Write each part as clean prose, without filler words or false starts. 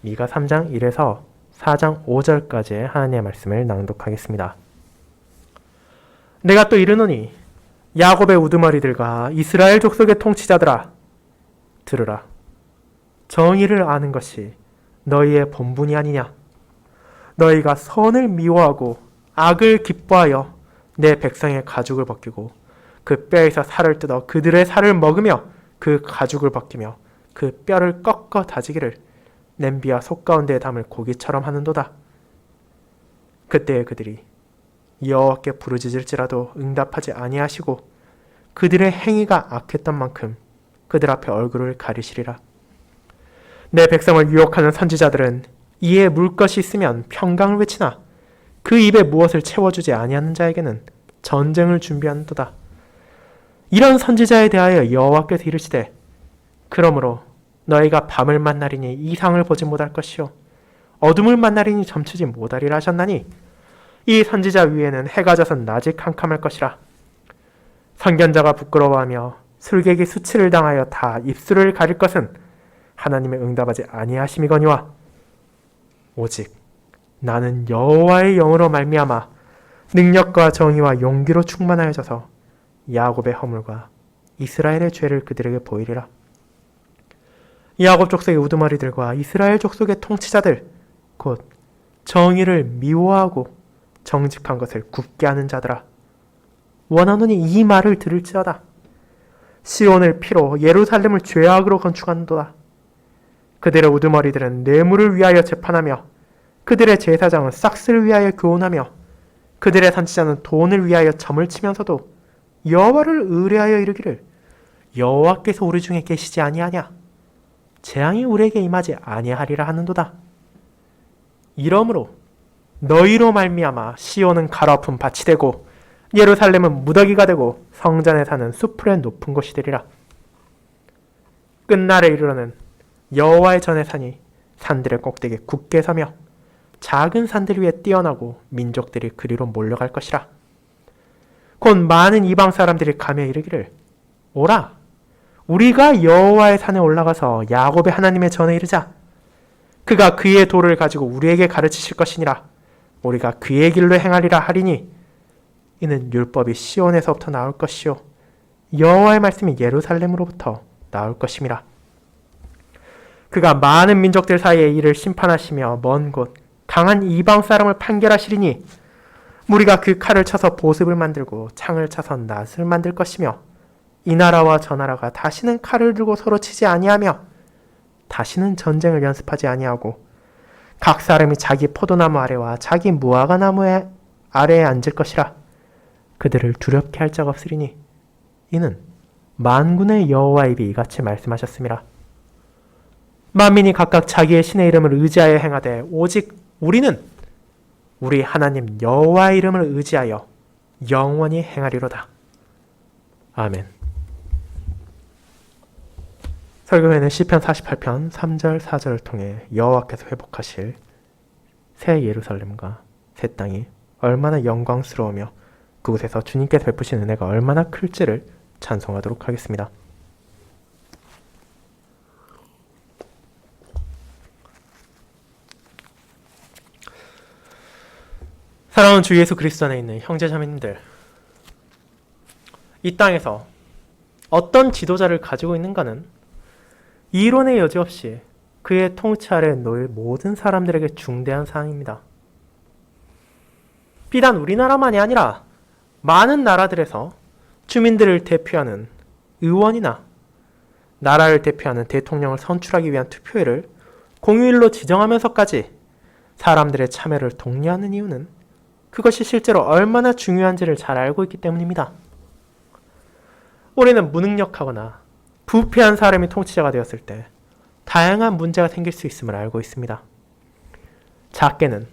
미가 3장 1에서 4장 5절까지의 하나님의 말씀을 낭독하겠습니다. 내가 또 이르노니 야곱의 우두머리들과 이스라엘 족속의 통치자들아, 들으라. 정의를 아는 것이 너희의 본분이 아니냐. 너희가 선을 미워하고 악을 기뻐하여 내 백성의 가죽을 벗기고 그 뼈에서 살을 뜯어 그들의 살을 먹으며 그 가죽을 벗기며 그 뼈를 꺾어 다지기를 냄비와 속 가운데에 담을 고기처럼 하는도다. 그때에 그들이 여호와께 부르짖을지라도 응답하지 아니하시고 그들의 행위가 악했던 만큼 그들 앞에 얼굴을 가리시리라. 내 백성을 유혹하는 선지자들은 이에 물 것이 있으면 평강을 외치나 그 입에 무엇을 채워주지 아니하는 자에게는 전쟁을 준비하는도다. 이런 선지자에 대하여 여호와께서 이르시되 그러므로 너희가 밤을 만나리니 이상을 보지 못할 것이요 어둠을 만나리니 점치지 못하리라 하셨나니 이 선지자 위에는 해가 져서 낮이 캄캄할 것이라. 선견자가 부끄러워하며 술객이 수치를 당하여 다 입술을 가릴 것은 하나님의 응답하지 아니하심이거니와 오직 나는 여호와의 영으로 말미암아 능력과 정의와 용기로 충만하여져서 야곱의 허물과 이스라엘의 죄를 그들에게 보이리라. 야곱 족속의 우두머리들과 이스라엘 족속의 통치자들 곧 정의를 미워하고 정직한 것을 굽게 하는 자들아, 원하노니 이 말을 들을지어다. 시온을 피로 예루살렘을 죄악으로 건축하는도다. 그들의 우두머리들은 뇌물을 위하여 재판하며 그들의 제사장은 싹스를 위하여 교훈하며 그들의 선지자는 돈을 위하여 점을 치면서도 여호와를 의뢰하여 이르기를 여호와께서 우리 중에 계시지 아니하냐. 재앙이 우리에게 임하지 아니하리라 하는도다. 이러므로 너희로 말미암아 시온은 가로아픈 밭이 되고 예루살렘은 무더기가 되고 성전에 사는 수풀의 높은 곳이 되리라. 끝날에 이르러는 여호와의 전의 산이 산들의 꼭대기에 굳게 서며 작은 산들 위에 뛰어나고 민족들이 그리로 몰려갈 것이라. 곧 많은 이방 사람들이 가며 이르기를 오라, 우리가 여호와의 산에 올라가서 야곱의 하나님의 전에 이르자. 그가 그의 도를 가지고 우리에게 가르치실 것이니라. 우리가 그의 길로 행하리라 하리니 이는 율법이 시온에서부터 나올 것이요 여호와의 말씀이 예루살렘으로부터 나올 것임이라. 그가 많은 민족들 사이에 이를 심판하시며 먼 곳 강한 이방 사람을 판결하시리니 무리가 그 칼을 쳐서 보습을 만들고 창을 쳐서 낫을 만들 것이며 이 나라와 저 나라가 다시는 칼을 들고 서로 치지 아니하며 다시는 전쟁을 연습하지 아니하고 각 사람이 자기 포도나무 아래와 자기 무화과 나무의 아래에 앉을 것이라. 그들을 두렵게 할 자가 없으리니 이는 만군의 여호와의 입이 이같이 말씀하셨음이라. 만민이 각각 자기의 신의 이름을 의지하여 행하되 오직 우리는 우리 하나님 여호와의 이름을 의지하여 영원히 행하리로다. 아멘. 설교회는 시편 48편 3절 4절을 통해 여호와께서 회복하실 새 예루살렘과 새 땅이 얼마나 영광스러우며 그곳에서 주님께서 베푸신 은혜가 얼마나 클지를 찬송하도록 하겠습니다. 사랑하는 주 예수 그리스도 안에 있는 형제자매님들, 이 땅에서 어떤 지도자를 가지고 있는가는 이론의 여지 없이 그의 통치 아래에 놓일 모든 사람들에게 중대한 사항입니다. 비단 우리나라만이 아니라 많은 나라들에서 주민들을 대표하는 의원이나 나라를 대표하는 대통령을 선출하기 위한 투표일을 공휴일로 지정하면서까지 사람들의 참여를 독려하는 이유는 그것이 실제로 얼마나 중요한지를 잘 알고 있기 때문입니다. 우리는 무능력하거나 부패한 사람이 통치자가 되었을 때 다양한 문제가 생길 수 있음을 알고 있습니다. 작게는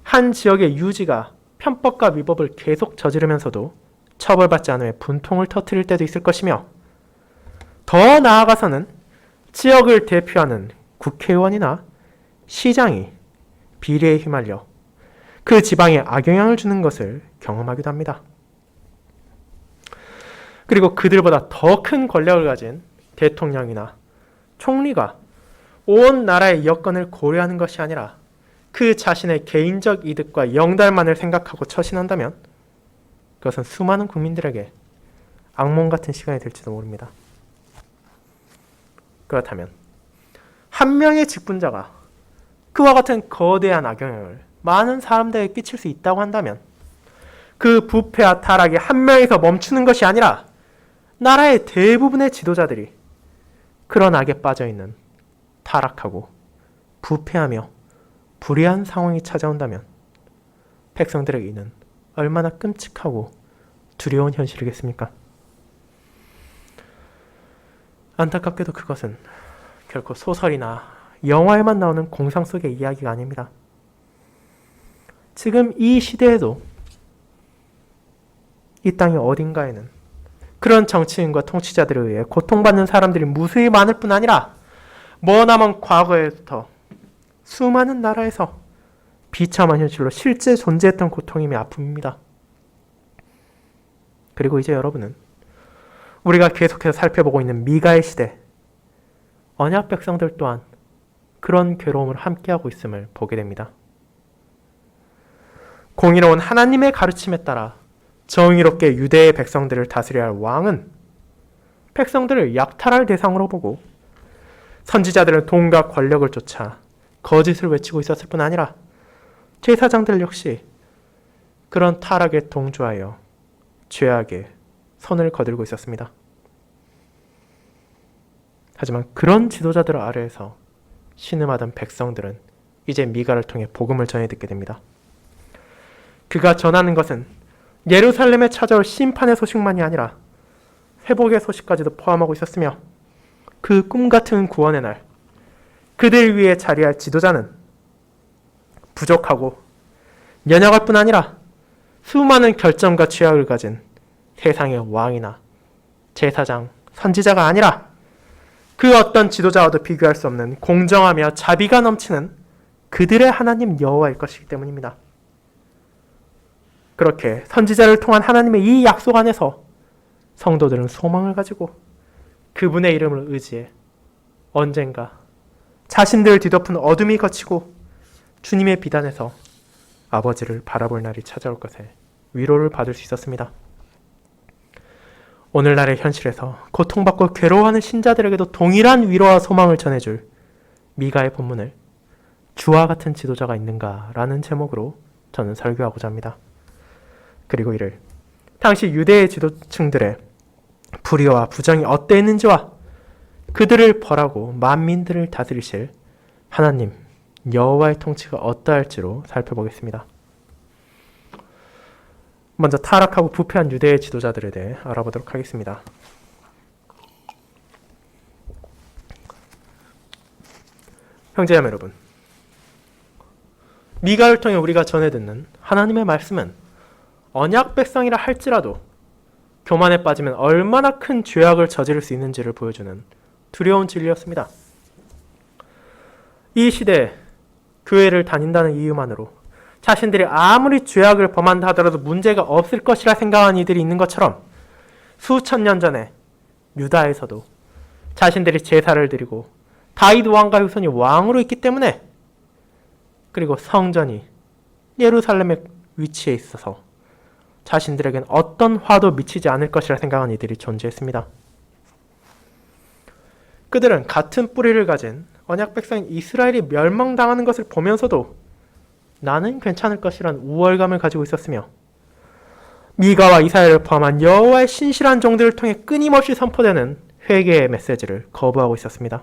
한 지역의 유지가 편법과 위법을 계속 저지르면서도 처벌받지 않으며 분통을 터뜨릴 때도 있을 것이며, 더 나아가서는 지역을 대표하는 국회의원이나 시장이 비리에 휘말려 그 지방에 악영향을 주는 것을 경험하기도 합니다. 그리고 그들보다 더 큰 권력을 가진 대통령이나 총리가 온 나라의 여건을 고려하는 것이 아니라 그 자신의 개인적 이득과 영달만을 생각하고 처신한다면 그것은 수많은 국민들에게 악몽 같은 시간이 될지도 모릅니다. 그렇다면 한 명의 직분자가 그와 같은 거대한 악영향을 많은 사람들에게 끼칠 수 있다고 한다면 그 부패와 타락이 한 명에서 멈추는 것이 아니라 나라의 대부분의 지도자들이 그런 악에 빠져있는 타락하고 부패하며 불의한 상황이 찾아온다면 백성들에게 이는 얼마나 끔찍하고 두려운 현실이겠습니까? 안타깝게도 그것은 결코 소설이나 영화에만 나오는 공상 속의 이야기가 아닙니다. 지금 이 시대에도 이 땅의 어딘가에는 그런 정치인과 통치자들에 의해 고통받는 사람들이 무수히 많을 뿐 아니라 머나먼 과거에부터 수많은 나라에서 비참한 현실로 실제 존재했던 고통이며 아픔입니다. 그리고 이제 여러분은 우리가 계속해서 살펴보고 있는 미가의 시대, 언약 백성들 또한 그런 괴로움을 함께하고 있음을 보게 됩니다. 공의로운 하나님의 가르침에 따라 정의롭게 유대의 백성들을 다스려야 할 왕은 백성들을 약탈할 대상으로 보고 선지자들은 돈과 권력을 쫓아 거짓을 외치고 있었을 뿐 아니라 제사장들 역시 그런 타락에 동조하여 죄악에 손을 거들고 있었습니다. 하지만 그런 지도자들 아래에서 신음하던 백성들은 이제 미가를 통해 복음을 전해 듣게 됩니다. 그가 전하는 것은 예루살렘에 찾아올 심판의 소식만이 아니라 회복의 소식까지도 포함하고 있었으며 그 꿈같은 구원의 날 그들 위에 자리할 지도자는 부족하고 연약할 뿐 아니라 수많은 결점과 죄악을 가진 세상의 왕이나 제사장, 선지자가 아니라 그 어떤 지도자와도 비교할 수 없는 공정하며 자비가 넘치는 그들의 하나님 여호와일 것이기 때문입니다. 그렇게 선지자를 통한 하나님의 이 약속 안에서 성도들은 소망을 가지고 그분의 이름을 의지해 언젠가 자신들을 뒤덮은 어둠이 거치고 주님의 비단에서 아버지를 바라볼 날이 찾아올 것에 위로를 받을 수 있었습니다. 오늘날의 현실에서 고통받고 괴로워하는 신자들에게도 동일한 위로와 소망을 전해줄 미가의 본문을 주와 같은 지도자가 있는가라는 제목으로 저는 설교하고자 합니다. 그리고 이를 당시 유대의 지도층들의 불의와 부정이 어떠했는지와 그들을 벌하고 만민들을 다스리실 하나님 여호와의 통치가 어떠할지로 살펴보겠습니다. 먼저 타락하고 부패한 유대의 지도자들에 대해 알아보도록 하겠습니다. 형제자매 여러분, 미가를 통해 우리가 전해 듣는 하나님의 말씀은 언약 백성이라 할지라도 교만에 빠지면 얼마나 큰 죄악을 저지를 수 있는지를 보여주는 두려운 진리였습니다. 이 시대에 교회를 다닌다는 이유만으로 자신들이 아무리 죄악을 범한다 하더라도 문제가 없을 것이라 생각하는 이들이 있는 것처럼 수천 년 전에 유다에서도 자신들이 제사를 드리고 다윗 왕과 후손이 왕으로 있기 때문에 그리고 성전이 예루살렘에 위치해 있어서 자신들에겐 어떤 화도 미치지 않을 것이라 생각하는 이들이 존재했습니다. 그들은 같은 뿌리를 가진 언약 백성인 이스라엘이 멸망당하는 것을 보면서도 나는 괜찮을 것이란 우월감을 가지고 있었으며 미가와 이사야를 포함한 여호와의 신실한 종들을 통해 끊임없이 선포되는 회개의 메시지를 거부하고 있었습니다.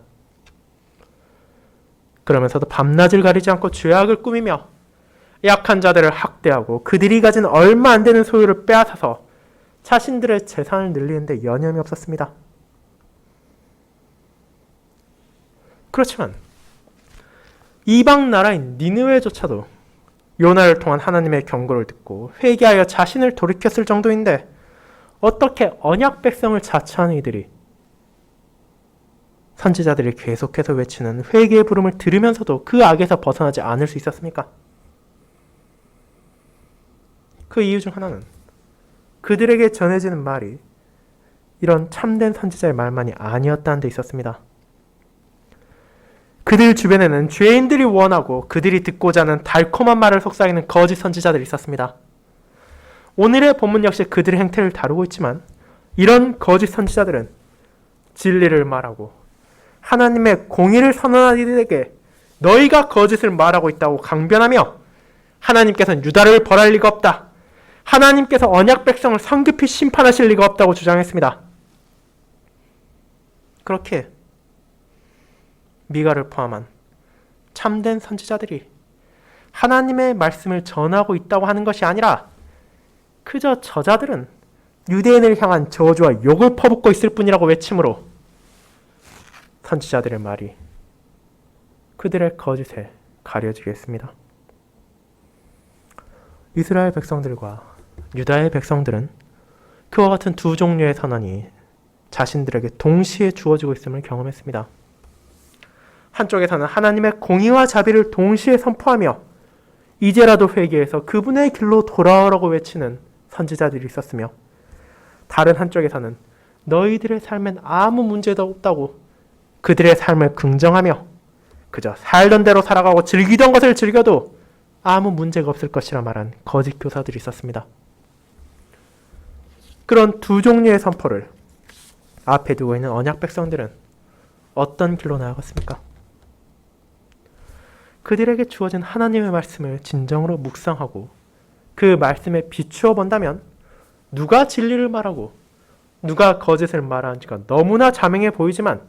그러면서도 밤낮을 가리지 않고 죄악을 꾸미며 약한 자들을 학대하고 그들이 가진 얼마 안 되는 소유를 빼앗아서 자신들의 재산을 늘리는데 여념이 없었습니다. 그렇지만 이방 나라인 니느웨조차도 요나를 통한 하나님의 경고를 듣고 회개하여 자신을 돌이켰을 정도인데 어떻게 언약 백성을 자처하는 이들이 선지자들이 계속해서 외치는 회개의 부름을 들으면서도 그 악에서 벗어나지 않을 수 있었습니까? 그 이유 중 하나는 그들에게 전해지는 말이 이런 참된 선지자의 말만이 아니었다는 데 있었습니다. 그들 주변에는 죄인들이 원하고 그들이 듣고자 하는 달콤한 말을 속삭이는 거짓 선지자들이 있었습니다. 오늘의 본문 역시 그들의 행태를 다루고 있지만 이런 거짓 선지자들은 진리를 말하고 하나님의 공의를 선언한 이들에게 너희가 거짓을 말하고 있다고 강변하며 하나님께서는 유다를 벌할 리가 없다. 하나님께서 언약 백성을 성급히 심판하실 리가 없다고 주장했습니다. 그렇게 미가를 포함한 참된 선지자들이 하나님의 말씀을 전하고 있다고 하는 것이 아니라 그저 저자들은 유대인을 향한 저주와 욕을 퍼붓고 있을 뿐이라고 외침으로 선지자들의 말이 그들의 거짓에 가려지게 했습니다. 이스라엘 백성들과 유다의 백성들은 그와 같은 두 종류의 선언이 자신들에게 동시에 주어지고 있음을 경험했습니다. 한쪽에서는 하나님의 공의와 자비를 동시에 선포하며 이제라도 회개해서 그분의 길로 돌아오라고 외치는 선지자들이 있었으며 다른 한쪽에서는 너희들의 삶엔 아무 문제도 없다고 그들의 삶을 긍정하며 그저 살던 대로 살아가고 즐기던 것을 즐겨도 아무 문제가 없을 것이라 말한 거짓 교사들이 있었습니다. 그런 두 종류의 선포를 앞에 두고 있는 언약 백성들은 어떤 길로 나아갔습니까? 그들에게 주어진 하나님의 말씀을 진정으로 묵상하고 그 말씀에 비추어 본다면 누가 진리를 말하고 누가 거짓을 말하는지가 너무나 자명해 보이지만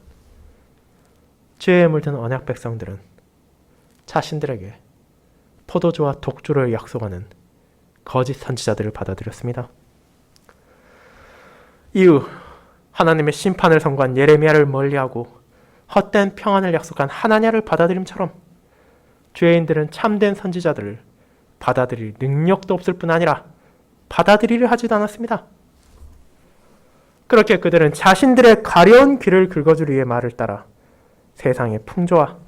죄에 물든 언약 백성들은 자신들에게 포도주와 독주를 약속하는 거짓 선지자들을 받아들였습니다. 이후 하나님의 심판을 선고한 예레미야를 멀리하고 헛된 평안을 약속한 하나냐를 받아들임처럼 죄인들은 참된 선지자들을 받아들일 능력도 없을 뿐 아니라 받아들이려 하지도 않았습니다. 그렇게 그들은 자신들의 가려운 귀를 긁어주기 위해 말을 따라 세상의 풍조와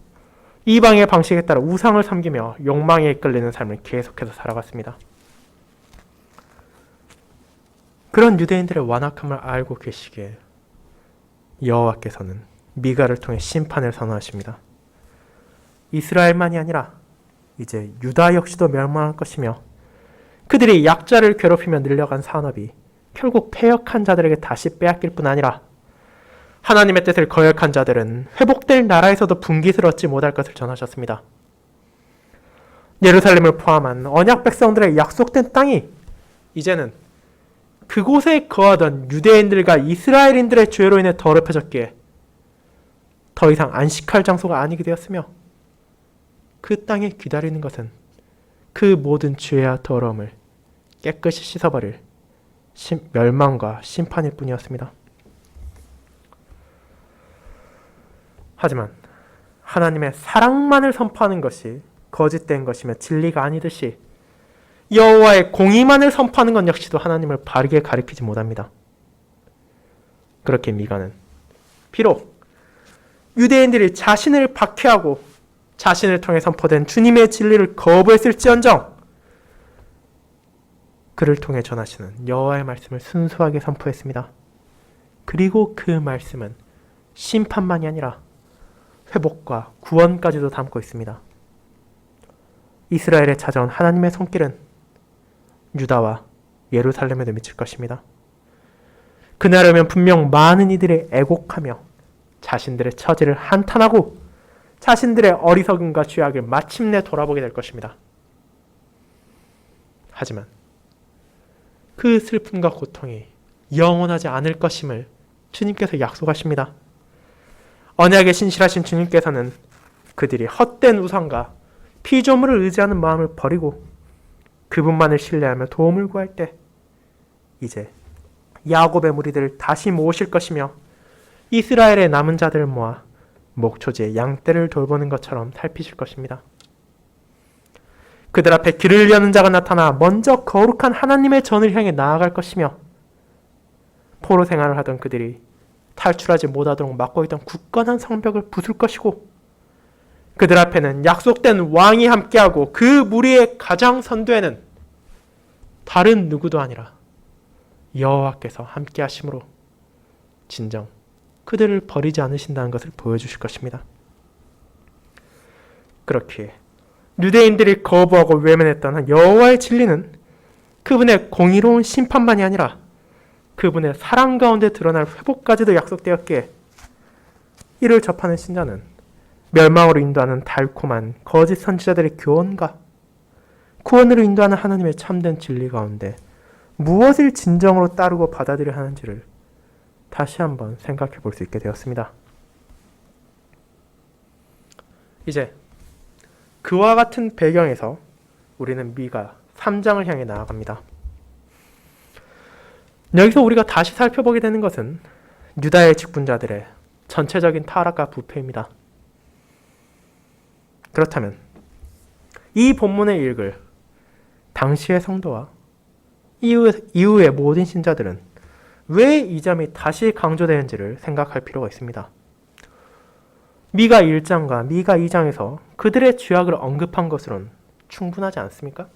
이방의 방식에 따라 우상을 섬기며 욕망에 이끌리는 삶을 계속해서 살아갔습니다. 그런 유대인들의 완악함을 알고 계시기에 여호와께서는 미가를 통해 심판을 선언하십니다. 이스라엘만이 아니라 이제 유다 역시도 멸망할 것이며 그들이 약자를 괴롭히며 늘려간 산업이 결국 패역한 자들에게 다시 빼앗길 뿐 아니라 하나님의 뜻을 거역한 자들은 회복될 나라에서도 분깃을 얻지 못할 것을 전하셨습니다. 예루살렘을 포함한 언약 백성들의 약속된 땅이 이제는 그곳에 거하던 유대인들과 이스라엘인들의 죄로 인해 더럽혀졌기에 더 이상 안식할 장소가 아니게 되었으며 그 땅에 기다리는 것은 그 모든 죄와 더러움을 깨끗이 씻어버릴 멸망과 심판일 뿐이었습니다. 하지만 하나님의 사랑만을 선포하는 것이 거짓된 것이며 진리가 아니듯이 여호와의 공의만을 선포하는 것 역시도 하나님을 바르게 가리키지 못합니다. 그렇게 미가는 비록 유대인들이 자신을 박해하고 자신을 통해 선포된 주님의 진리를 거부했을지언정 그를 통해 전하시는 여호와의 말씀을 순수하게 선포했습니다. 그리고 그 말씀은 심판만이 아니라 회복과 구원까지도 담고 있습니다. 이스라엘에 찾아온 하나님의 손길은 유다와 예루살렘에도 미칠 것입니다. 그날 오면 분명 많은 이들이 애곡하며 자신들의 처지를 한탄하고 자신들의 어리석음과 죄악을 마침내 돌아보게 될 것입니다. 하지만 그 슬픔과 고통이 영원하지 않을 것임을 주님께서 약속하십니다. 언약에 신실하신 주님께서는 그들이 헛된 우상과 피조물을 의지하는 마음을 버리고 그분만을 신뢰하며 도움을 구할 때 이제 야곱의 무리들을 다시 모으실 것이며 이스라엘의 남은 자들을 모아 목초지의 양떼를 돌보는 것처럼 살피실 것입니다. 그들 앞에 길을 여는 자가 나타나 먼저 거룩한 하나님의 전을 향해 나아갈 것이며 포로 생활을 하던 그들이 탈출하지 못하도록 막고 있던 굳건한 성벽을 부술 것이고 그들 앞에는 약속된 왕이 함께하고 그 무리의 가장 선두에는 다른 누구도 아니라 여호와께서 함께하심으로 진정 그들을 버리지 않으신다는 것을 보여주실 것입니다. 그렇기에 유대인들이 거부하고 외면했던 여호와의 진리는 그분의 공의로운 심판만이 아니라 그분의 사랑 가운데 드러날 회복까지도 약속되었기에 이를 접하는 신자는 멸망으로 인도하는 달콤한 거짓 선지자들의 교훈과 구원으로 인도하는 하나님의 참된 진리 가운데 무엇을 진정으로 따르고 받아들여야 하는지를 다시 한번 생각해 볼 수 있게 되었습니다. 이제 그와 같은 배경에서 우리는 미가 3장을 향해 나아갑니다. 여기서 우리가 다시 살펴보게 되는 것은 유다의 직분자들의 전체적인 타락과 부패입니다. 그렇다면 이 본문을 읽을 당시의 성도와 이후의 모든 신자들은 왜 이 점이 다시 강조되는지를 생각할 필요가 있습니다. 미가 1장과 미가 2장에서 그들의 죄악을 언급한 것으로는 충분하지 않습니까?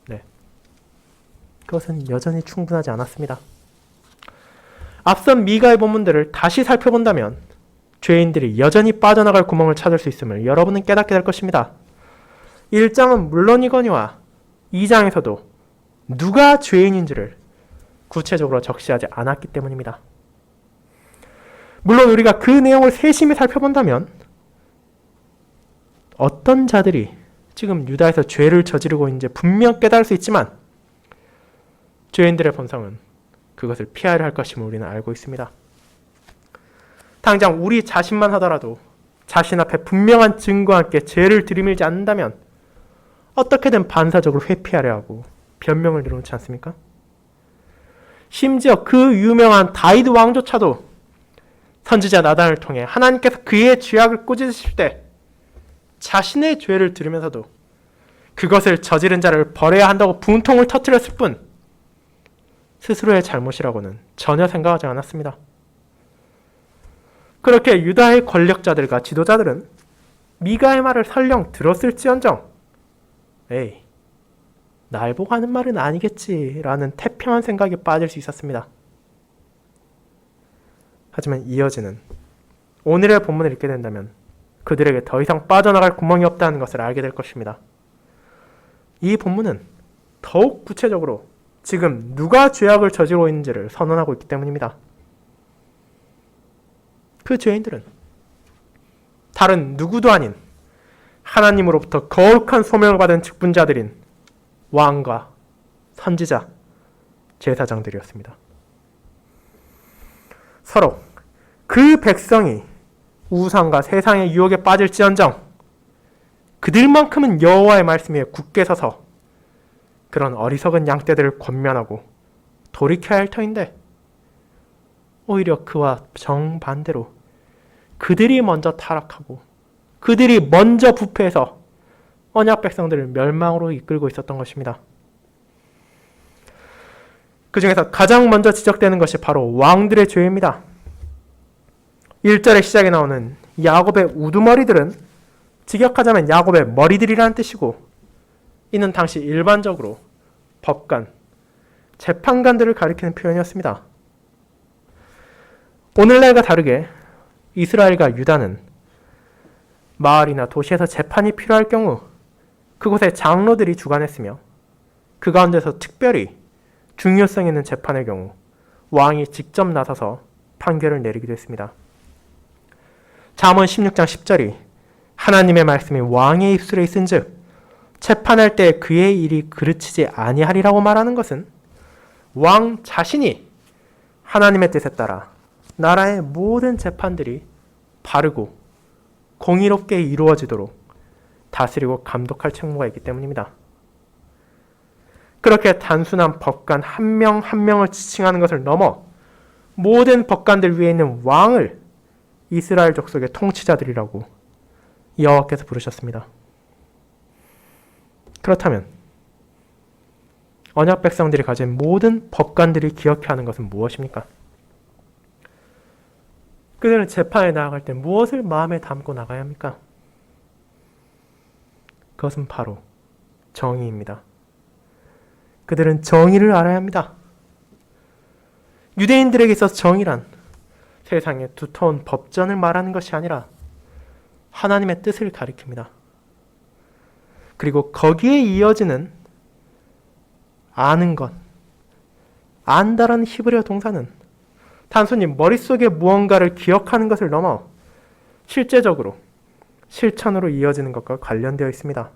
네. 그것은 여전히 충분하지 않았습니다. 앞선 미가의 본문들을 다시 살펴본다면 죄인들이 여전히 빠져나갈 구멍을 찾을 수 있음을 여러분은 깨닫게 될 것입니다. 1장은 물론이거니와 2장에서도 누가 죄인인지를 구체적으로 적시하지 않았기 때문입니다. 물론 우리가 그 내용을 세심히 살펴본다면 어떤 자들이 지금 유다에서 죄를 저지르고 있는지 분명 깨달을 수 있지만 죄인들의 본성은 그것을 피하려 할 것임을 우리는 알고 있습니다. 당장 우리 자신만 하더라도 자신 앞에 분명한 증거와 함께 죄를 들이밀지 않는다면 어떻게든 반사적으로 회피하려 하고 변명을 내놓지 않습니까? 심지어 그 유명한 다윗 왕조차도 선지자 나단을 통해 하나님께서 그의 죄악을 꾸짖으실 때 자신의 죄를 들으면서도 그것을 저지른 자를 벌해야 한다고 분통을 터뜨렸을 뿐 스스로의 잘못이라고는 전혀 생각하지 않았습니다. 그렇게 유다의 권력자들과 지도자들은 미가의 말을 설령 들었을지언정 에이, 날 보고 하는 말은 아니겠지라는 태평한 생각에 빠질 수 있었습니다. 하지만 이어지는 오늘의 본문을 읽게 된다면 그들에게 더 이상 빠져나갈 구멍이 없다는 것을 알게 될 것입니다. 이 본문은 더욱 구체적으로 지금 누가 죄악을 저지르고 있는지를 선언하고 있기 때문입니다. 그 죄인들은 다른 누구도 아닌 하나님으로부터 거룩한 소명을 받은 직분자들인 왕과 선지자, 제사장들이었습니다. 서로 그 백성이 우상과 세상의 유혹에 빠질지언정 그들만큼은 여호와의 말씀 위에 굳게 서서 그런 어리석은 양떼들을 권면하고 돌이켜야 할 터인데 오히려 그와 정반대로 그들이 먼저 타락하고 그들이 먼저 부패해서 언약 백성들을 멸망으로 이끌고 있었던 것입니다. 그 중에서 가장 먼저 지적되는 것이 바로 왕들의 죄입니다. 1절의 시작에 나오는 야곱의 우두머리들은 직역하자면 야곱의 머리들이라는 뜻이고 이는 당시 일반적으로 법관, 재판관들을 가리키는 표현이었습니다. 오늘날과 다르게 이스라엘과 유다는 마을이나 도시에서 재판이 필요할 경우 그곳의 장로들이 주관했으며 그 가운데서 특별히 중요성 있는 재판의 경우 왕이 직접 나서서 판결을 내리기도 했습니다. 잠언 16장 10절이 하나님의 말씀이 왕의 입술에 있은즉 재판할 때 그의 일이 그르치지 아니하리라고 말하는 것은 왕 자신이 하나님의 뜻에 따라 나라의 모든 재판들이 바르고 공의롭게 이루어지도록 다스리고 감독할 책무가 있기 때문입니다. 그렇게 단순한 법관 한 명 한 명을 지칭하는 것을 넘어 모든 법관들 위에 있는 왕을 이스라엘 족속의 통치자들이라고 여호와께서 부르셨습니다. 그렇다면 언약 백성들이 가진 모든 법관들이 기억해야 하는 것은 무엇입니까? 그들은 재판에 나아갈 때 무엇을 마음에 담고 나가야 합니까? 그것은 바로 정의입니다. 그들은 정의를 알아야 합니다. 유대인들에게 있어서 정의란 세상의 두터운 법전을 말하는 것이 아니라 하나님의 뜻을 가리킵니다. 그리고 거기에 이어지는 아는 것, 안다라는 히브리어 동사는 단순히 머릿속에 무언가를 기억하는 것을 넘어 실제적으로 실천으로 이어지는 것과 관련되어 있습니다.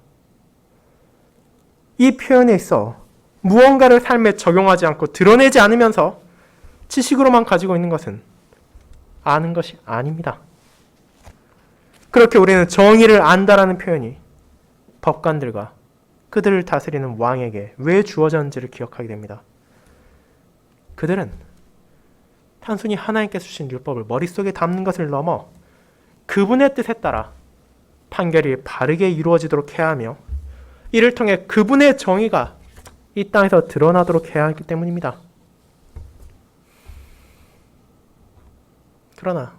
이 표현에 있어 무언가를 삶에 적용하지 않고 드러내지 않으면서 지식으로만 가지고 있는 것은 아는 것이 아닙니다. 그렇게 우리는 정의를 안다라는 표현이 법관들과 그들을 다스리는 왕에게 왜 주어졌는지를 기억하게 됩니다. 그들은 단순히 하나님께서 주신 율법을 머릿속에 담는 것을 넘어 그분의 뜻에 따라 판결이 바르게 이루어지도록 해야 하며 이를 통해 그분의 정의가 이 땅에서 드러나도록 해야 하기 때문입니다. 그러나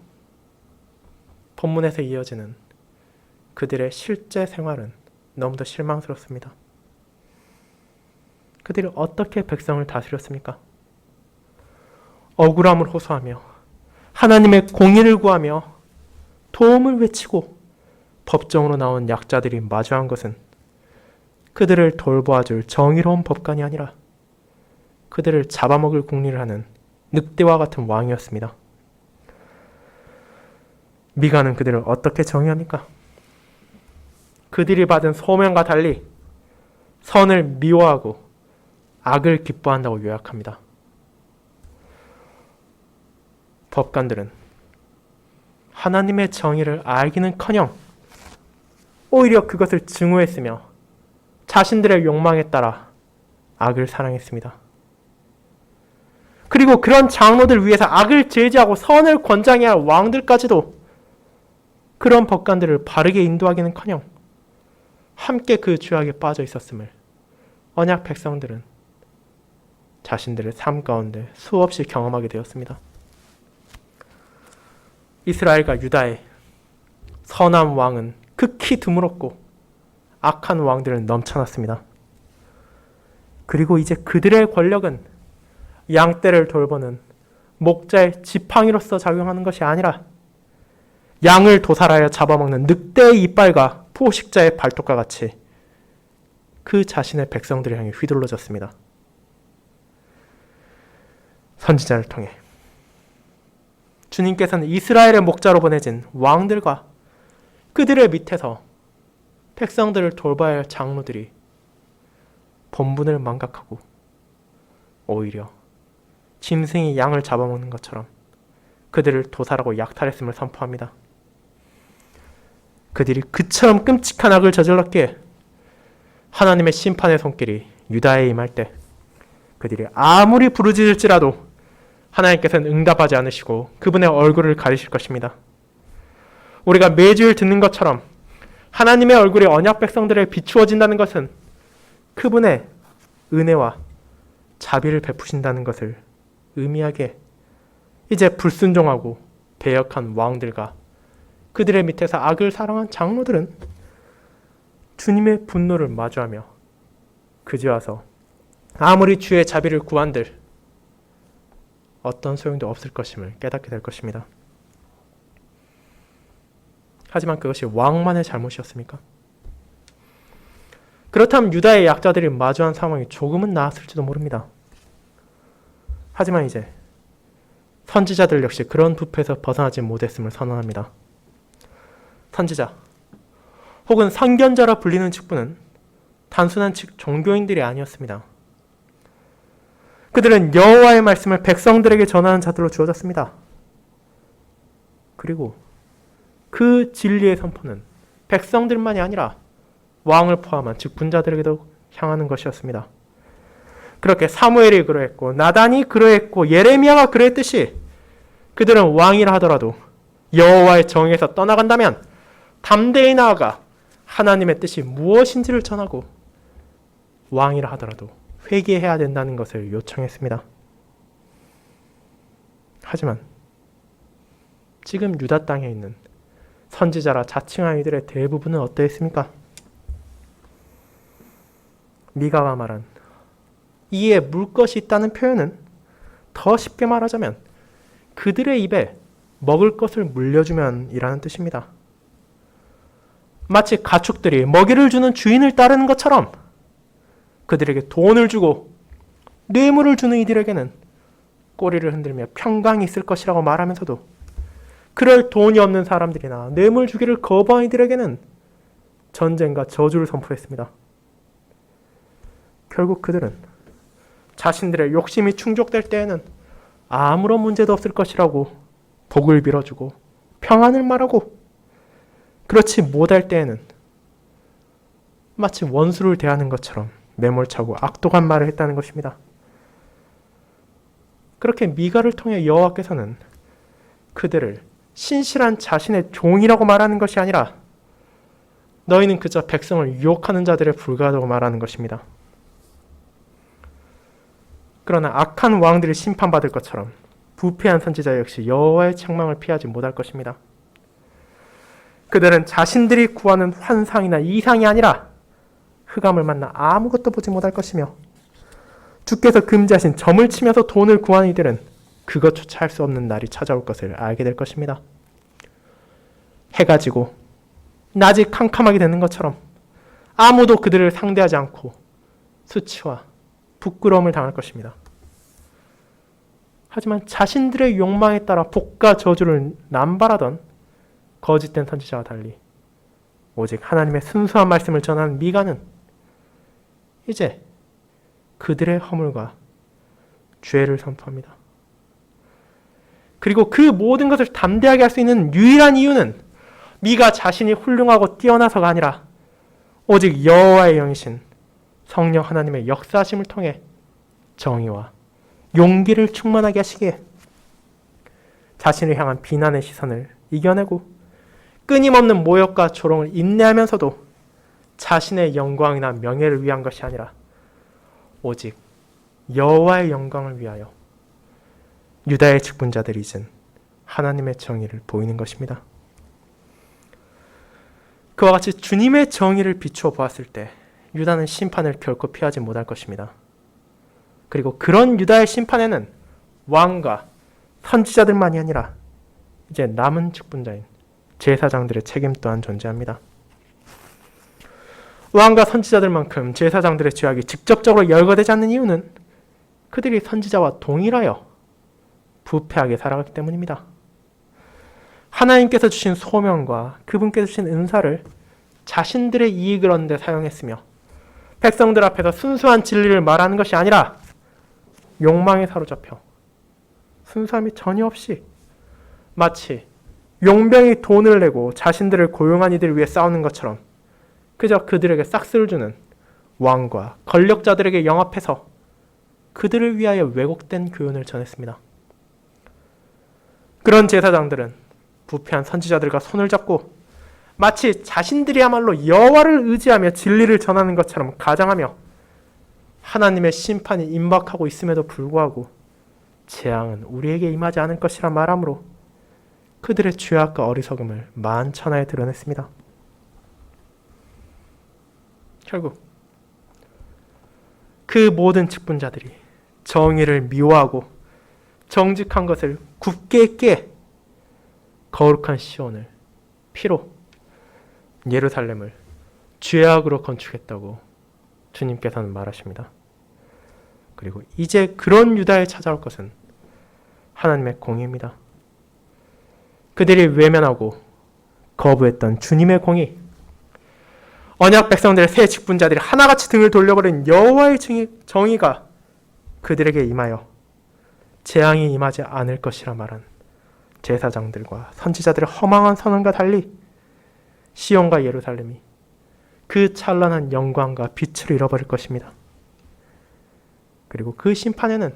본문에서 이어지는 그들의 실제 생활은 너무도 실망스럽습니다. 그들이 어떻게 백성을 다스렸습니까? 억울함을 호소하며 하나님의 공의를 구하며 도움을 외치고 법정으로 나온 약자들이 마주한 것은 그들을 돌보아줄 정의로운 법관이 아니라 그들을 잡아먹을 궁리를 하는 늑대와 같은 왕이었습니다. 미가는 그들을 어떻게 정의합니까? 그들이 받은 소명과 달리 선을 미워하고 악을 기뻐한다고 요약합니다. 법관들은 하나님의 정의를 알기는커녕 오히려 그것을 증오했으며 자신들의 욕망에 따라 악을 사랑했습니다. 그리고 그런 장로들 위해서 악을 제지하고 선을 권장해야 할 왕들까지도 그런 법관들을 바르게 인도하기는커녕 함께 그 죄악에 빠져 있었음을 언약 백성들은 자신들의 삶 가운데 수없이 경험하게 되었습니다. 이스라엘과 유다의 선한 왕은 극히 드물었고 악한 왕들은 넘쳐났습니다. 그리고 이제 그들의 권력은 양떼를 돌보는 목자의 지팡이로서 작용하는 것이 아니라 양을 도살하여 잡아먹는 늑대의 이빨과 포식자의 발톱과 같이 그 자신의 백성들을 향해 휘둘러졌습니다. 선지자를 통해 주님께서는 이스라엘의 목자로 보내진 왕들과 그들의 밑에서 백성들을 돌봐야 할 장로들이 본분을 망각하고 오히려 짐승이 양을 잡아먹는 것처럼 그들을 도살하고 약탈했음을 선포합니다. 그들이 그처럼 끔찍한 악을 저질렀기에 하나님의 심판의 손길이 유다에 임할 때 그들이 아무리 부르짖을지라도 하나님께서는 응답하지 않으시고 그분의 얼굴을 가리실 것입니다. 우리가 매주일 듣는 것처럼 하나님의 얼굴이 언약 백성들에 비추어진다는 것은 그분의 은혜와 자비를 베푸신다는 것을 의미하기에 이제 불순종하고 배역한 왕들과 그들의 밑에서 악을 사랑한 장로들은 주님의 분노를 마주하며 그제 와서 아무리 주의 자비를 구한들 어떤 소용도 없을 것임을 깨닫게 될 것입니다. 하지만 그것이 왕만의 잘못이었습니까? 그렇다면 유다의 약자들이 마주한 상황이 조금은 나았을지도 모릅니다. 하지만 이제 선지자들 역시 그런 부패에서 벗어나지 못했음을 선언합니다. 선지자 혹은 선견자라 불리는 직분은 단순한 종교인들이 아니었습니다. 그들은 여호와의 말씀을 백성들에게 전하는 자들로 주어졌습니다. 그리고 그 진리의 선포는 백성들만이 아니라 왕을 포함한 직분자들에게도 향하는 것이었습니다. 그렇게 사무엘이 그러했고 나단이 그러했고 예레미야가 그러했듯이 그들은 왕이라 하더라도 여호와의 정의에서 떠나간다면 담대히 나아가 하나님의 뜻이 무엇인지를 전하고 왕이라 하더라도 회개해야 된다는 것을 요청했습니다. 하지만 지금 유다 땅에 있는 선지자라 자칭한 이들의 대부분은 어떠했습니까? 미가가 말한 이에 물 것이 있다는 표현은 더 쉽게 말하자면 그들의 입에 먹을 것을 물려주면 이라는 뜻입니다. 마치 가축들이 먹이를 주는 주인을 따르는 것처럼 그들에게 돈을 주고 뇌물을 주는 이들에게는 꼬리를 흔들며 평강이 있을 것이라고 말하면서도 그럴 돈이 없는 사람들이나 뇌물 주기를 거부한 이들에게는 전쟁과 저주를 선포했습니다. 결국 그들은 자신들의 욕심이 충족될 때에는 아무런 문제도 없을 것이라고 복을 빌어주고 평안을 말하고, 그렇지 못할 때에는 마치 원수를 대하는 것처럼 매몰차고 악독한 말을 했다는 것입니다. 그렇게 미가를 통해 여호와께서는 그들을 신실한 자신의 종이라고 말하는 것이 아니라 너희는 그저 백성을 유혹하는 자들에 불과하다고 말하는 것입니다. 그러나 악한 왕들이 심판받을 것처럼 부패한 선지자 역시 여호와의 책망을 피하지 못할 것입니다. 그들은 자신들이 구하는 환상이나 이상이 아니라 흑암을 만나 아무것도 보지 못할 것이며, 주께서 금지하신 점을 치면서 돈을 구하는 이들은 그것조차 할 수 없는 날이 찾아올 것을 알게 될 것입니다. 해가 지고 낮이 캄캄하게 되는 것처럼 아무도 그들을 상대하지 않고 수치와 부끄러움을 당할 것입니다. 하지만 자신들의 욕망에 따라 복과 저주를 남발하던 거짓된 선지자와 달리 오직 하나님의 순수한 말씀을 전하는 미가는 이제 그들의 허물과 죄를 선포합니다. 그리고 그 모든 것을 담대하게 할 수 있는 유일한 이유는 미가 자신이 훌륭하고 뛰어나서가 아니라 오직 여호와의 영이신 성령 하나님의 역사하심을 통해 정의와 용기를 충만하게 하시기에 자신을 향한 비난의 시선을 이겨내고 끊임없는 모욕과 조롱을 인내하면서도 자신의 영광이나 명예를 위한 것이 아니라 오직 여호와의 영광을 위하여 유다의 직분자들이 잊은 하나님의 정의를 보이는 것입니다. 그와 같이 주님의 정의를 비추어 보았을 때 유다는 심판을 결코 피하지 못할 것입니다. 그리고 그런 유다의 심판에는 왕과 선지자들만이 아니라 이제 남은 직분자인 제사장들의 책임 또한 존재합니다. 왕과 선지자들만큼 제사장들의 죄악이 직접적으로 열거되지 않는 이유는 그들이 선지자와 동일하여 부패하게 살아가기 때문입니다. 하나님께서 주신 소명과 그분께서 주신 은사를 자신들의 이익을 얻는 데 사용했으며 백성들 앞에서 순수한 진리를 말하는 것이 아니라 욕망에 사로잡혀 순수함이 전혀 없이 마치 용병이 돈을 내고 자신들을 고용한 이들을 위해 싸우는 것처럼 그저 그들에게 싹스를 주는 왕과 권력자들에게 영합해서 그들을 위하여 왜곡된 교훈을 전했습니다. 그런 제사장들은 부패한 선지자들과 손을 잡고 마치 자신들이야말로 여호와를 의지하며 진리를 전하는 것처럼 가장하며 하나님의 심판이 임박하고 있음에도 불구하고 재앙은 우리에게 임하지 않을 것이라 말하므로 그들의 죄악과 어리석음을 만천하에 드러냈습니다. 결국 그 모든 직분자들이 정의를 미워하고 정직한 것을 굽게 깨 거룩한 시온을 피로 예루살렘을 죄악으로 건축했다고 주님께서는 말하십니다. 그리고 이제 그런 유다에 찾아올 것은 하나님의 공의입니다. 그들이 외면하고 거부했던 주님의 공의, 언약 백성들의 새 직분자들이 하나같이 등을 돌려버린 여호와의 정의가 그들에게 임하여 재앙이 임하지 않을 것이라 말한 제사장들과 선지자들의 허망한 선언과 달리 시온과 예루살렘이 그 찬란한 영광과 빛을 잃어버릴 것입니다. 그리고 그 심판에는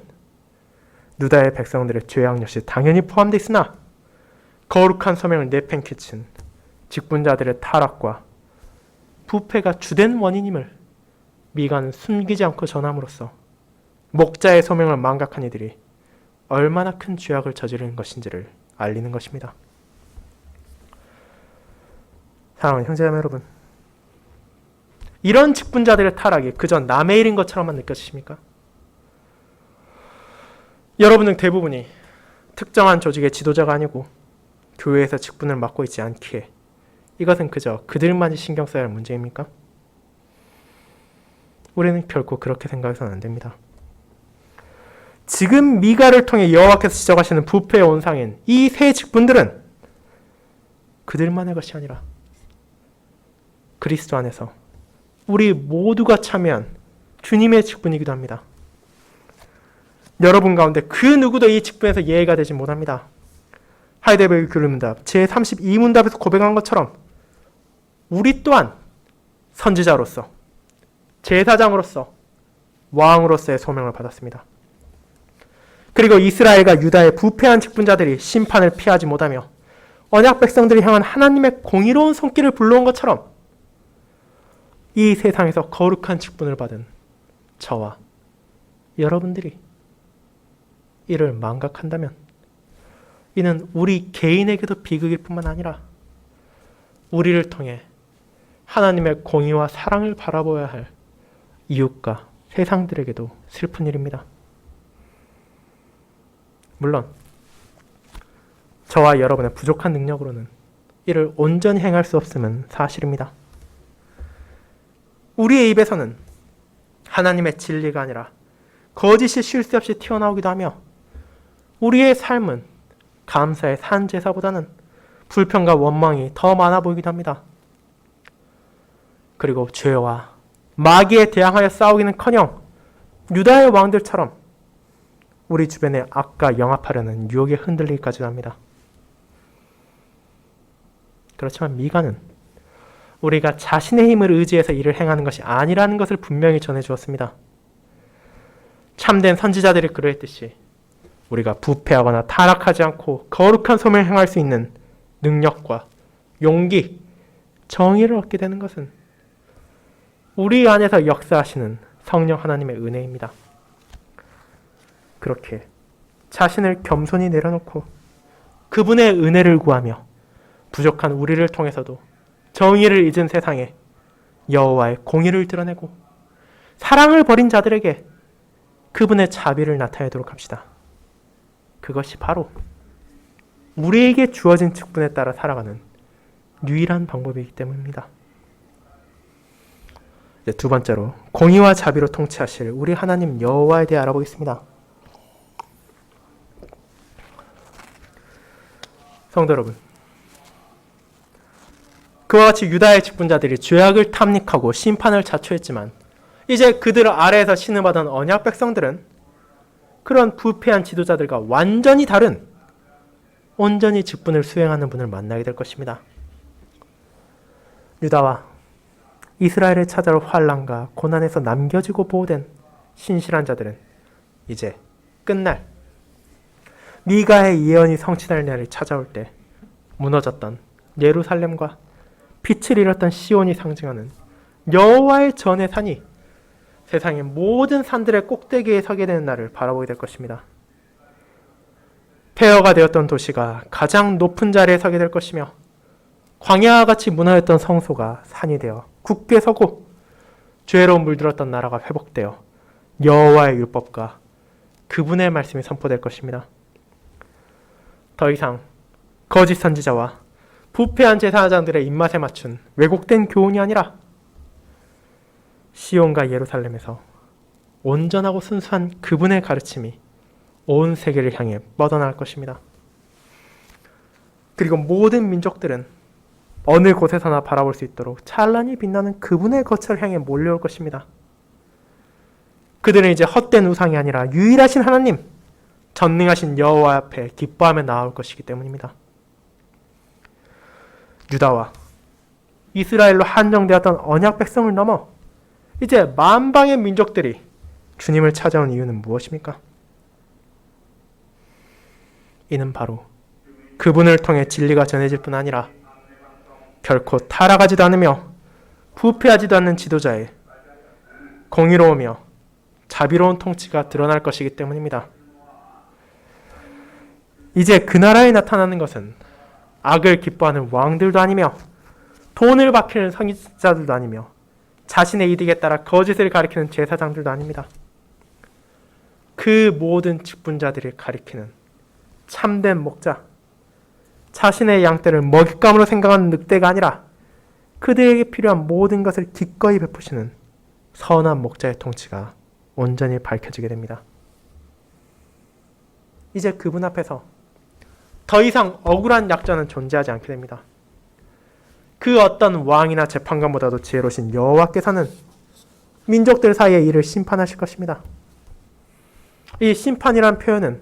유다의 백성들의 죄악 역시 당연히 포함되어 있으나 거룩한 소명을 내팽개친 직분자들의 타락과 부패가 주된 원인임을 미가는 숨기지 않고 전함으로써 목자의 소명을 망각한 이들이 얼마나 큰 죄악을 저지르는 것인지를 알리는 것입니다. 사랑하는 형제자매 여러분, 이런 직분자들의 타락이 그저 남의 일인 것처럼만 느껴지십니까? 여러분 중 대부분이 특정한 조직의 지도자가 아니고 교회에서 직분을 맡고 있지 않기에 이것은 그저 그들만이 신경 써야 할 문제입니까? 우리는 결코 그렇게 생각해서는 안 됩니다. 지금 미가를 통해 여호와께서 지적하시는 부패의 온상인 이 세 직분들은 그들만의 것이 아니라 그리스도 안에서 우리 모두가 참여한 주님의 직분이기도 합니다. 여러분 가운데 그 누구도 이 직분에서 예외가 되지 못합니다. 하이델베르그 교리문답 제32문답에서 고백한 것처럼 우리 또한 선지자로서, 제사장으로서, 왕으로서의 소명을 받았습니다. 그리고 이스라엘과 유다의 부패한 직분자들이 심판을 피하지 못하며 언약 백성들이 향한 하나님의 공의로운 손길을 불러온 것처럼 이 세상에서 거룩한 직분을 받은 저와 여러분들이 이를 망각한다면 이는 우리 개인에게도 비극일 뿐만 아니라 우리를 통해 하나님의 공의와 사랑을 바라보아야 할 이웃과 세상들에게도 슬픈 일입니다. 물론 저와 여러분의 부족한 능력으로는 이를 온전히 행할 수 없음은 사실입니다. 우리의 입에서는 하나님의 진리가 아니라 거짓이 쉴 새 없이 튀어나오기도 하며 우리의 삶은 감사의 산제사보다는 불평과 원망이 더 많아 보이기도 합니다. 그리고 죄와 마귀에 대항하여 싸우기는커녕 유다의 왕들처럼 우리 주변의 악과 영합하려는 유혹에 흔들리기까지도 합니다. 그렇지만 미가는 우리가 자신의 힘을 의지해서 일을 행하는 것이 아니라는 것을 분명히 전해주었습니다. 참된 선지자들이 그러했듯이 우리가 부패하거나 타락하지 않고 거룩한 소명을 행할 수 있는 능력과 용기, 정의를 얻게 되는 것은 우리 안에서 역사하시는 성령 하나님의 은혜입니다. 그렇게 자신을 겸손히 내려놓고 그분의 은혜를 구하며 부족한 우리를 통해서도 정의를 잊은 세상에 여호와의 공의를 드러내고 사랑을 버린 자들에게 그분의 자비를 나타내도록 합시다. 그것이 바로 우리에게 주어진 직분에 따라 살아가는 유일한 방법이기 때문입니다. 이제 두 번째로 공의와 자비로 통치하실 우리 하나님 여호와에 대해 알아보겠습니다. 성도 여러분, 그와 같이 유다의 직분자들이 죄악을 탐닉하고 심판을 자초했지만 이제 그들 아래에서 신음하던 언약 백성들은 그런 부패한 지도자들과 완전히 다른 온전히 직분을 수행하는 분을 만나게 될 것입니다. 유다와 이스라엘을 찾아올 환난과 고난에서 남겨지고 보호된 신실한 자들은 이제 끝날 미가의 예언이 성취될 날이 찾아올 때 무너졌던 예루살렘과 빛을 잃었던 시온이 상징하는 여호와의 전의 산이 세상의 모든 산들의 꼭대기에 서게 되는 날을 바라보게 될 것입니다. 폐허가 되었던 도시가 가장 높은 자리에 서게 될 것이며 광야와 같이 무너졌던 성소가 산이 되어 굳게 서고 죄로 물들었던 나라가 회복되어 여호와의 율법과 그분의 말씀이 선포될 것입니다. 더 이상 거짓 선지자와 부패한 제사장들의 입맛에 맞춘 왜곡된 교훈이 아니라 시온과 예루살렘에서 온전하고 순수한 그분의 가르침이 온 세계를 향해 뻗어나갈 것입니다. 그리고 모든 민족들은 어느 곳에서나 바라볼 수 있도록 찬란히 빛나는 그분의 거처를 향해 몰려올 것입니다. 그들은 이제 헛된 우상이 아니라 유일하신 하나님, 전능하신 여호와 앞에 기뻐하며 나아올 것이기 때문입니다. 유다와 이스라엘로 한정되었던 언약 백성을 넘어 이제 만방의 민족들이 주님을 찾아온 이유는 무엇입니까? 이는 바로 그분을 통해 진리가 전해질 뿐 아니라 결코 타락하지도 않으며 부패하지도 않는 지도자의 공의로우며 자비로운 통치가 드러날 것이기 때문입니다. 이제 그 나라에 나타나는 것은 악을 기뻐하는 왕들도 아니며 돈을 바치는 선지자들도 아니며 자신의 이득에 따라 거짓을 가리키는 제사장들도 아닙니다. 그 모든 직분자들을 가리키는 참된 목자, 자신의 양떼를 먹잇감으로 생각하는 늑대가 아니라 그들에게 필요한 모든 것을 기꺼이 베푸시는 선한 목자의 통치가 온전히 밝혀지게 됩니다. 이제 그분 앞에서 더 이상 억울한 약자는 존재하지 않게 됩니다. 그 어떤 왕이나 재판관보다도 지혜로우신 여호와께서는 민족들 사이에 이를 심판하실 것입니다. 이 심판이란 표현은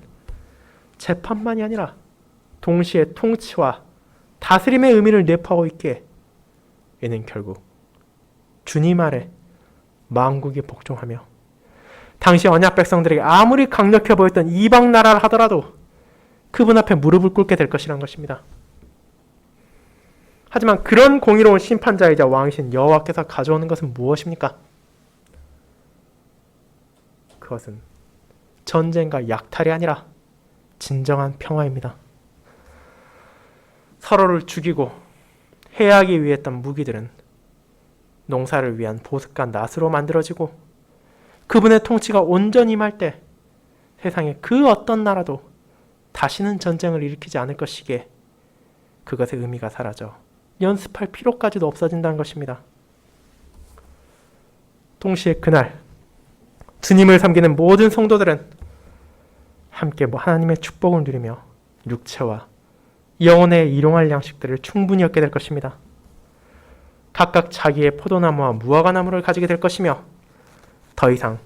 재판만이 아니라 동시에 통치와 다스림의 의미를 내포하고 있기에 이는 결국 주님 아래 만국이 복종하며 당시 언약 백성들에게 아무리 강력해 보였던 이방 나라를 하더라도 그분 앞에 무릎을 꿇게 될 것이란 것입니다. 하지만 그런 공의로운 심판자이자 왕이신 여호와께서 가져오는 것은 무엇입니까? 그것은 전쟁과 약탈이 아니라 진정한 평화입니다. 서로를 죽이고 해하기 위해 했던 무기들은 농사를 위한 보습과 낫으로 만들어지고 그분의 통치가 온전히 임할 때 세상의 그 어떤 나라도 다시는 전쟁을 일으키지 않을 것이기에 그것의 의미가 사라져 연습할 필요까지도 없어진다는 것입니다. 동시에 그날 주님을 섬기는 모든 성도들은 함께 하나님의 축복을 누리며 육체와 영혼에 일용할 양식들을 충분히 얻게 될 것입니다. 각각 자기의 포도나무와 무화과나무를 가지게 될 것이며 더 이상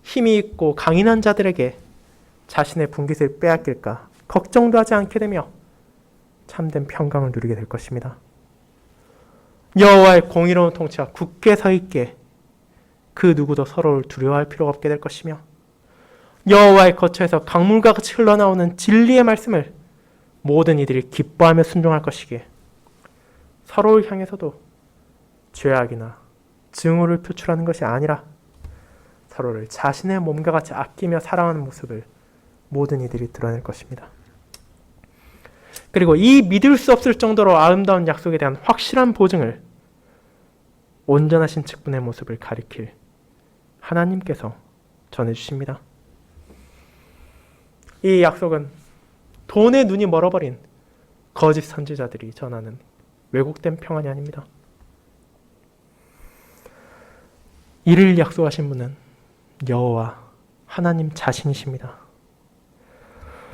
힘이 있고 강인한 자들에게 자신의 분깃을 빼앗길까 걱정도 하지 않게 되며 참된 평강을 누리게 될 것입니다. 여호와의 공의로운 통치가 굳게 서 있게 그 누구도 서로를 두려워할 필요가 없게 될 것이며 여호와의 거처에서 강물과 같이 흘러나오는 진리의 말씀을 모든 이들이 기뻐하며 순종할 것이기에 서로를 향해서도 죄악이나 증오를 표출하는 것이 아니라 서로를 자신의 몸과 같이 아끼며 사랑하는 모습을 모든 이들이 드러낼 것입니다. 그리고 이 믿을 수 없을 정도로 아름다운 약속에 대한 확실한 보증을 온전하신 직분의 모습을 가리킬 하나님께서 전해주십니다. 이 약속은 돈에 눈이 멀어버린 거짓 선지자들이 전하는 왜곡된 평안이 아닙니다. 이를 약속하신 분은 여호와 하나님 자신이십니다.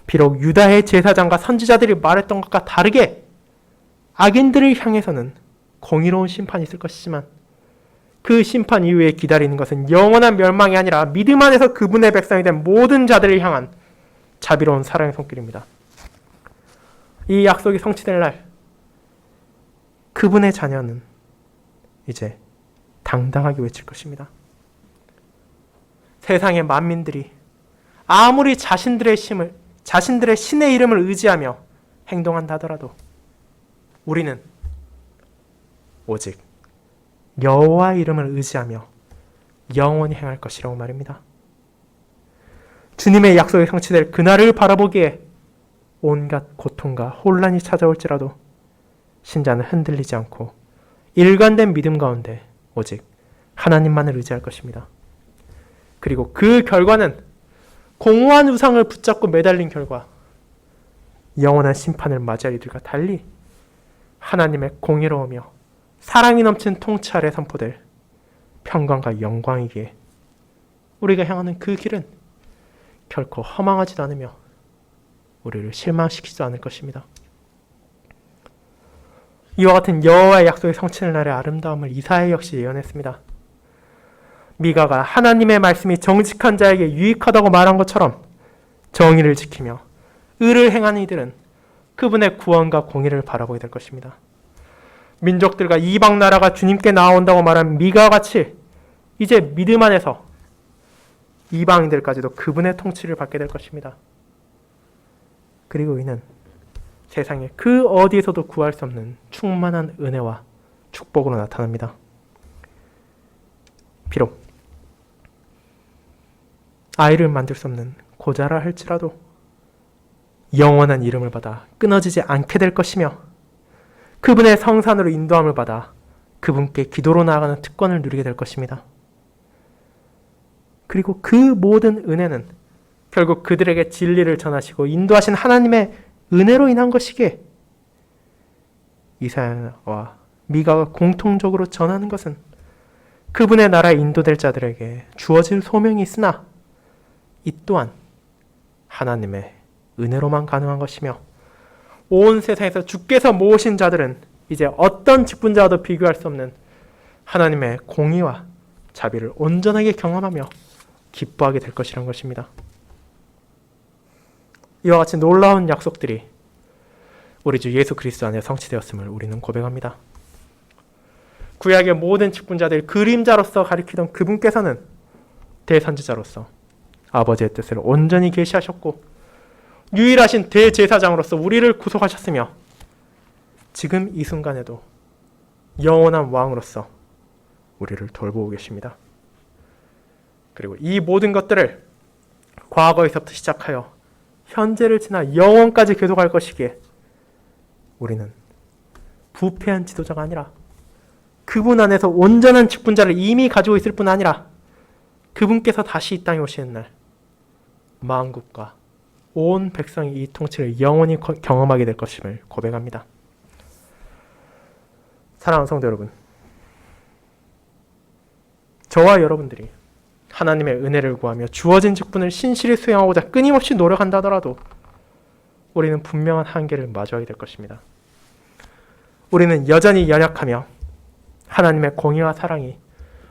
비록 유다의 제사장과 선지자들이 말했던 것과 다르게 악인들을 향해서는 공의로운 심판이 있을 것이지만 그 심판 이후에 기다리는 것은 영원한 멸망이 아니라 믿음 안에서 그분의 백성이 된 모든 자들을 향한 자비로운 사랑의 손길입니다. 이 약속이 성취될 날 그분의 자녀는 이제 당당하게 외칠 것입니다. 세상의 만민들이 아무리 자신들의 신의 이름을 의지하며 행동한다 하더라도 우리는 오직 여호와의 이름을 의지하며 영원히 행할 것이라고 말입니다. 주님의 약속이 성취될 그날을 바라보기에 온갖 고통과 혼란이 찾아올지라도 신자는 흔들리지 않고 일관된 믿음 가운데 오직 하나님만을 의지할 것입니다. 그리고 그 결과는 공허한 우상을 붙잡고 매달린 결과 영원한 심판을 맞이할 이들과 달리 하나님의 공의로우며 사랑이 넘친 통치 아래 선포될 평강과 영광이기에 우리가 향하는 그 길은 결코 허망하지도 않으며 우리를 실망시키지도 않을 것입니다. 이와 같은 여호와의 약속의 성취될 날의 아름다움을 이사야 역시 예언했습니다. 미가가 하나님의 말씀이 정직한 자에게 유익하다고 말한 것처럼 정의를 지키며 의를 행하는 이들은 그분의 구원과 공의를 바라보게 될 것입니다. 민족들과 이방 나라가 주님께 나아온다고 말한 미가와 같이 이제 믿음 안에서 이방인들까지도 그분의 통치를 받게 될 것입니다. 그리고 이는 세상에 그 어디에서도 구할 수 없는 충만한 은혜와 축복으로 나타납니다. 비록 아이를 만들 수 없는 고자라 할지라도 영원한 이름을 받아 끊어지지 않게 될 것이며 그분의 성산으로 인도함을 받아 그분께 기도로 나아가는 특권을 누리게 될 것입니다. 그리고 그 모든 은혜는 결국 그들에게 진리를 전하시고 인도하신 하나님의 은혜로 인한 것이기에 이사야와 미가가 공통적으로 전하는 것은 그분의 나라에 인도될 자들에게 주어질 소명이 있으나 이 또한 하나님의 은혜로만 가능한 것이며 온 세상에서 주께서 모으신 자들은 이제 어떤 직분자와도 비교할 수 없는 하나님의 공의와 자비를 온전하게 경험하며 기뻐하게 될 것이란 것입니다. 이와 같이 놀라운 약속들이 우리 주 예수 그리스도 안에 성취되었음을 우리는 고백합니다. 구약의 모든 직분자들 그림자로서 가리키던 그분께서는 대선지자로서 아버지의 뜻을 온전히 계시하셨고 유일하신 대제사장으로서 우리를 구속하셨으며 지금 이 순간에도 영원한 왕으로서 우리를 돌보고 계십니다. 그리고 이 모든 것들을 과거에서부터 시작하여 현재를 지나 영원까지 계속할 것이기에 우리는 부패한 지도자가 아니라 그분 안에서 온전한 직분자를 이미 가지고 있을 뿐 아니라 그분께서 다시 이 땅에 오시는 날 만국과 온 백성이 이 통치를 영원히 경험하게 될 것임을 고백합니다. 사랑하는 성도 여러분, 저와 여러분들이 하나님의 은혜를 구하며 주어진 직분을 신실히 수행하고자 끊임없이 노력한다 하더라도 우리는 분명한 한계를 마주하게 될 것입니다. 우리는 여전히 연약하며 하나님의 공의와 사랑이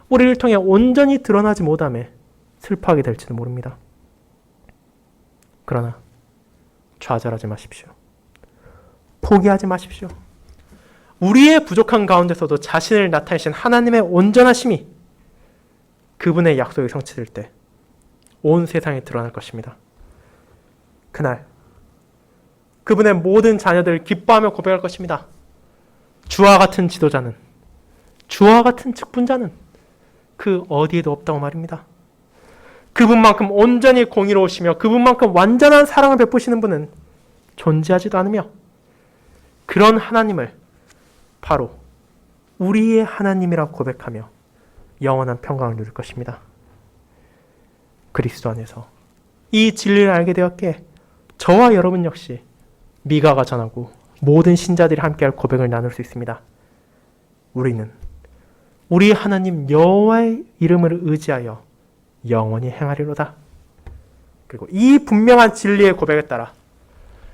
우리를 통해 온전히 드러나지 못함에 슬퍼하게 될지도 모릅니다. 그러나 좌절하지 마십시오. 포기하지 마십시오. 우리의 부족한 가운데서도 자신을 나타내신 하나님의 온전하심이 그분의 약속이 성취될 때 온 세상에 드러날 것입니다. 그날 그분의 모든 자녀들을 기뻐하며 고백할 것입니다. 주와 같은 지도자는, 주와 같은 직분자는 그 어디에도 없다고 말입니다. 그분만큼 온전히 공의로우시며 그분만큼 완전한 사랑을 베푸시는 분은 존재하지도 않으며 그런 하나님을 바로 우리의 하나님이라고 고백하며 영원한 평강을 누릴 것입니다. 그리스도 안에서 이 진리를 알게 되었기에 저와 여러분 역시 미가가 전하고 모든 신자들이 함께할 고백을 나눌 수 있습니다. 우리는 우리 하나님 여호와의 이름을 의지하여 영원히 행하리로다. 그리고 이 분명한 진리의 고백에 따라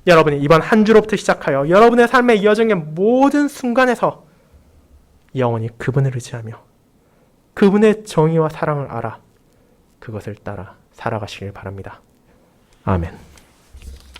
여러분이 이번 한 주로부터 시작하여 여러분의 삶의 여정의 모든 순간에서 영원히 그분을 의지하며 그분의 정의와 사랑을 알아 그것을 따라 살아가시길 바랍니다. 아멘.